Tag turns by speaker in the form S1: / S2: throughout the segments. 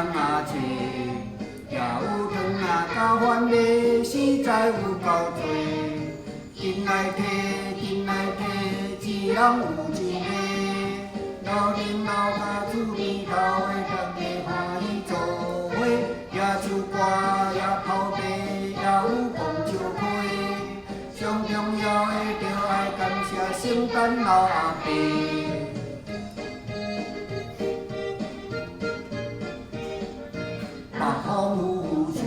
S1: 仔菜，也有糖仔甲番麦，实在有够多。紧来摕，紧来摕，一人有一个。老恁老甲厝边头的，大家欢喜做伙，也唱歌，也泡茶，也有讲笑话。上重要的，着爱感谢圣诞老阿伯。北风呼吹，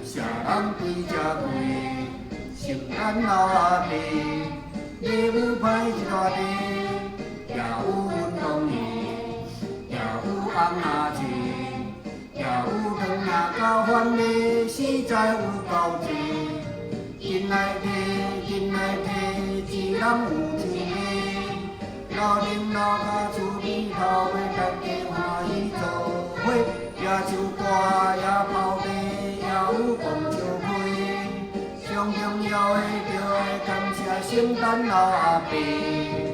S1: 社人对这过，圣诞老阿伯，礼物派一大堆，也有运动衣，也有红仔菜，也有糖仔甲番麦，实在有够多。紧来摕，紧来摕，一人有一个。老恁老甲厝边头的，大家欢喜做伙。也唱歌，也泡茶，也有讲笑话。上重要的，着爱感谢圣诞老阿伯。